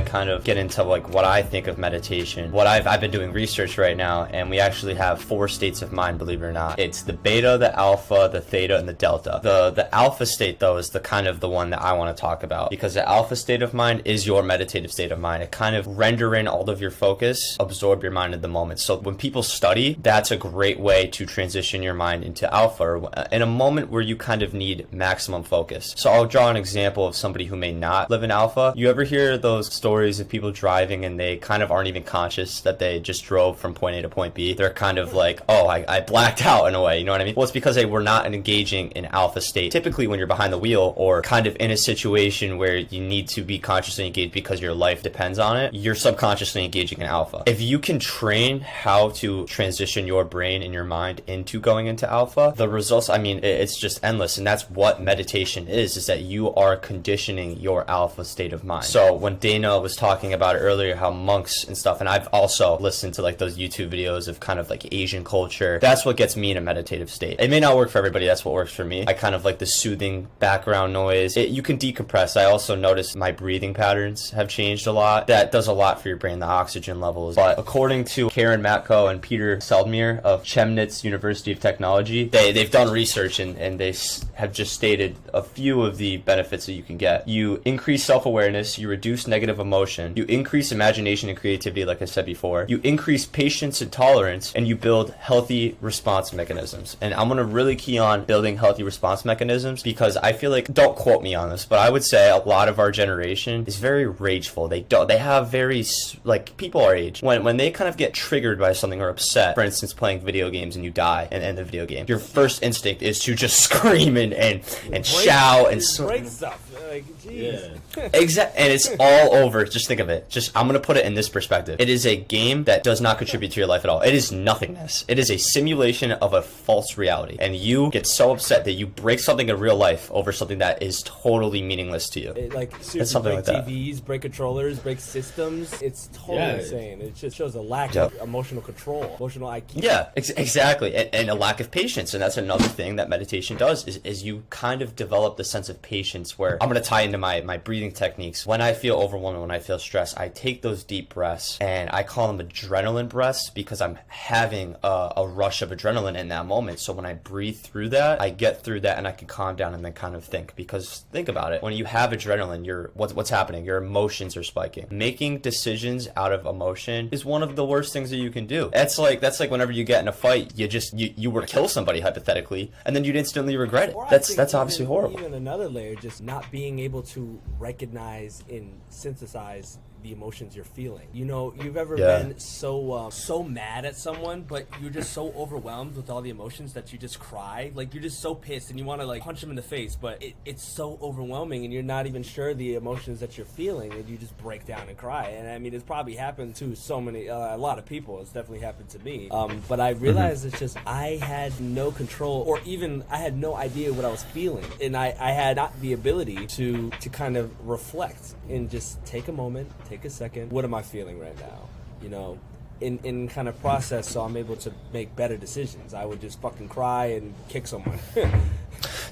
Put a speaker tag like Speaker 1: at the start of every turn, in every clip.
Speaker 1: kind of get into like what I think of meditation, what I've been doing research right now, and we actually have 4 states of mind, believe it or not. It's the beta, the alpha, the theta, and the delta. The alpha state, though, is the kind of the one that I want to talk about, because the alpha state of mind is your meditative state of mind. It kind of render in all of your focus, absorb your mind in the moment. So when people study, that's a great way to transition your mind into alpha, or in a moment where you kind of need maximum focus. So I'll draw an example of somebody who may not live in alpha. You ever hear those stories of people driving and they kind of aren't even conscious that they just drove from point A to point B? They're kind of like, oh, I blacked out in a way, you know what I mean? Well, it's because they were not engaging in alpha state. Typically when you're behind the wheel or kind of in a situation where you need to be consciously engaged because your life depends on it, you're subconsciously engaging in alpha. If you can train how to transition your brain and your mind into going into alpha, the results, I mean, it's just endless. And that's what meditation is that you are conditioning your alpha state of mind. So when Dana was talking about it earlier, how monks and stuff, and I've also listened to like those YouTube videos of kind of like Asian culture, that's what gets me in a meditative state. It may not work for everybody, that's what works for me. I kind of like the soothing background noise. You can decompress. I also noticed my breathing patterns have changed a lot. That does a lot for your brain, the oxygen levels. But according to Karen Matko and Peter Seldmeier of Chemnitz University of Technology, they've done research and they have just stated a few of the benefits that you can get. You increase self-awareness, you reduce negative emotion, you increase imagination and creativity, like I said before, you increase patience and tolerance, and you build healthy response mechanisms. And I'm going to really key on building healthy response mechanisms, because I feel like, don't quote me on this, but I would say a lot of our generation is very rageful. They have very, like, people our age, when they kind of get triggered by something or upset, for instance, playing video games and you die in the video game, your first instinct is to just scream and shout and
Speaker 2: break stuff. Like, geez.
Speaker 1: Yeah. Exactly. And it's all over. Just think of it. I'm going to put it in this perspective. It is a game that does not contribute to your life at all. It is nothingness. It is a simulation of a false reality. And you get so upset that you break something in real life over something that is totally meaningless to you.
Speaker 2: Seriously, something break like TVs, break controllers, break systems. It's totally insane. It just shows a lack of emotional control, emotional IQ.
Speaker 1: Yeah, exactly. And a lack of patience. And that's another thing that meditation does is you kind of develop the sense of patience, where I'm going to tie into my breathing techniques. When I feel overwhelmed, when I feel stressed, I take those deep breaths, and I call them adrenaline breaths, because I'm having a rush of adrenaline in that moment. So when I breathe through that, I get through that and I can calm down and then kind of think. Because think about it, when you have adrenaline, what's happening? Your emotions are spiking. Making decisions out of emotion is one of the worst things that you can do. That's like whenever you get in a fight, you were to kill somebody hypothetically, and then you'd instantly regret it. That's obviously horrible.
Speaker 2: Even another layer, just not being able to recognize and synthesize the emotions you're feeling. You know, you've ever been so mad at someone, but you're just so overwhelmed with all the emotions that you just cry. Like, you're just so pissed and you want to like punch them in the face, but it's so overwhelming and you're not even sure the emotions that you're feeling, and you just break down and cry. And I mean, it's probably happened to a lot of people. It's definitely happened to me. But I realized it's just, I had no control, or even I had no idea what I was feeling. And I had not the ability to kind of reflect and just take a moment, take a second. What am I feeling right now? You know, in kind of process, so I'm able to make better decisions. I would just fucking cry and kick someone.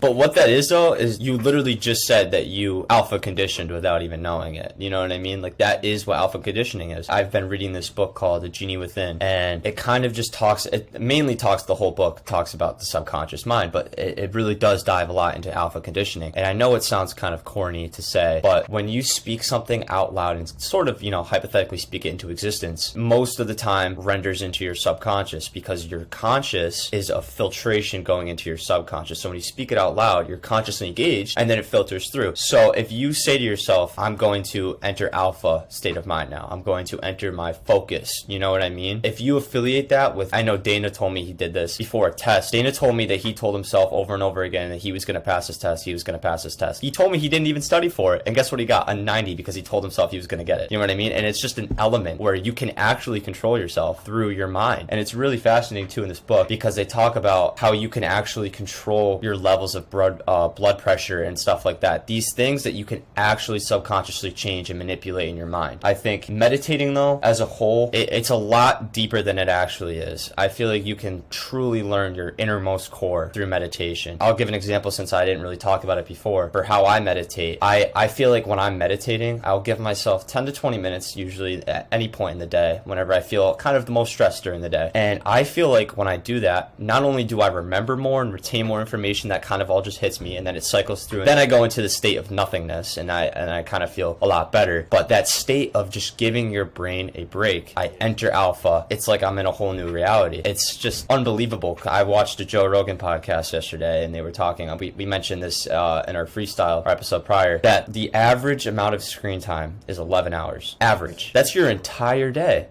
Speaker 1: But what that is, though, is you literally just said that you alpha conditioned without even knowing it. You know what I mean? Like, that is what alpha conditioning is. I've been reading this book called The Genie Within, and it kind of just the whole book talks about the subconscious mind, but it really does dive a lot into alpha conditioning. And I know it sounds kind of corny to say, but when you speak something out loud and sort of, you know, hypothetically speak it into existence, most of the time renders into your subconscious, because your conscious is a filtration going into your subconscious. So when you speak it out loud, you're consciously engaged, and then it filters through. So if you say to yourself, I'm going to enter alpha state of mind now, I'm going to enter my focus, you know what I mean? If you affiliate that with, I know Dana told me he did this before a test. Dana told me that he told himself over and over again that he was going to pass his test, he was going to pass his test. He told me he didn't even study for it, and guess what he got? A 90, because he told himself he was going to get it. You know what I mean? And it's just an element where you can actually control yourself through your mind. And it's really fascinating too in this book, because they talk about how you can actually control your levels of of blood pressure and stuff like that. These things that you can actually subconsciously change and manipulate in your mind. I think meditating, though, as a whole, it's a lot deeper than it actually is. I feel like you can truly learn your innermost core through meditation. I'll give an example, since I didn't really talk about it before, for how I meditate. I feel like when I'm meditating, I'll give myself 10 to 20 minutes usually at any point in the day, whenever I feel kind of the most stressed during the day. And I feel like when I do that, not only do I remember more and retain more information that kind of all just hits me, and then it cycles through, and then I go into the state of nothingness, and I kind of feel a lot better. But that state of just giving your brain a break, I enter alpha. It's like I'm in a whole new reality. It's just unbelievable. I watched a Joe Rogan podcast yesterday, and they were talking, we mentioned this in our freestyle, our episode prior, that the average amount of screen time is 11 hours. Average. That's your entire day.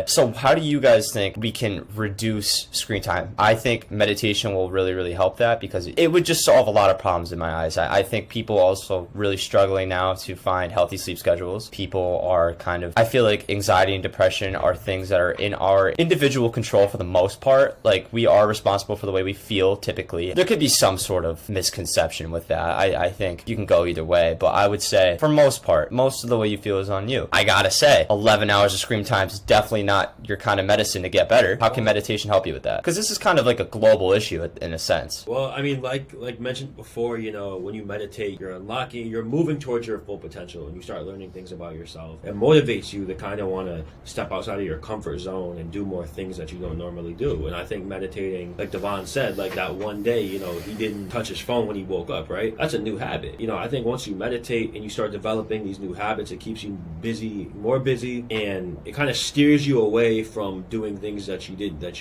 Speaker 1: So how do you guys think we can reduce screen time? I think meditation will really, really help that, because it would just solve a lot of problems in my eyes. I think people also really struggling now to find healthy sleep schedules. People are I feel like anxiety and depression are things that are in our individual control for the most part. Like, we are responsible for the way we feel typically. There could be some sort of misconception with that. I think you can go either way, but I would say for most part, most of the way you feel is on you. I gotta say, 11 hours of screen time is definitely not your kind of medicine to get better. How can meditation help you with that? Because this is kind of like a global issue in a sense.
Speaker 3: Well, I mean, like mentioned before, when you meditate, you're moving towards your full potential, and you start learning things about yourself. It motivates you to kind of want to step outside of your comfort zone and do more things that you don't normally do. And I think meditating, like Devon said, like that one day, he didn't touch his phone when he woke up, right? That's a new habit. I think once you meditate and you start developing these new habits, it keeps you busy, more busy, and it kind of steers you away from doing things that you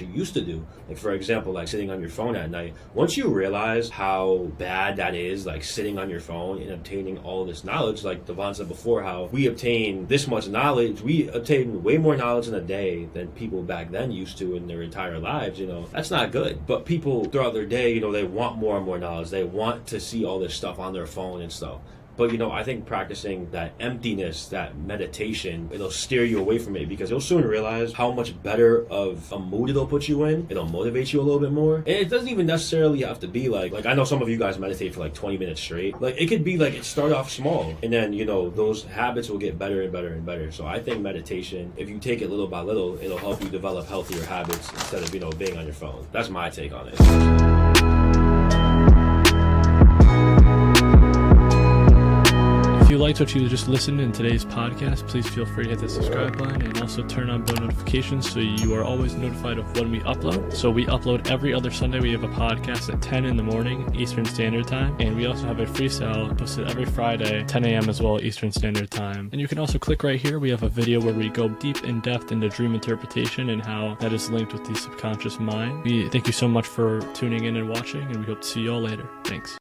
Speaker 3: used to do. Like, for example, like sitting on your phone at night. Once you realize how bad that is, like sitting on your phone and obtaining all this knowledge, like Devon said before, how we obtain this much knowledge, we obtain way more knowledge in a day than people back then used to in their entire lives. That's not good. But people throughout their day, they want more and more knowledge. They want to see all this stuff on their phone and stuff. But, I think practicing that emptiness, that meditation, it'll steer you away from it, because you'll soon realize how much better of a mood it'll put you in. It'll motivate you a little bit more. And it doesn't even necessarily have to be like I know some of you guys meditate for like 20 minutes straight. Like, it could be like, it start off small, and then, those habits will get better and better and better. So I think meditation, if you take it little by little, it'll help you develop healthier habits instead of, being on your phone. That's my take on it.
Speaker 4: If you liked what you just listened in today's podcast, please feel free to hit the subscribe button and also turn on bell notifications so you are always notified of when we upload. So we upload every other Sunday. We have a podcast at 10 in the morning Eastern Standard Time, and we also have a freestyle posted every Friday 10 a.m. as well Eastern Standard Time. And you can also click right here. We have a video where we go deep in depth into dream interpretation and how that is linked with the subconscious mind. We thank you so much for tuning in and watching, and we hope to see you all later. Thanks.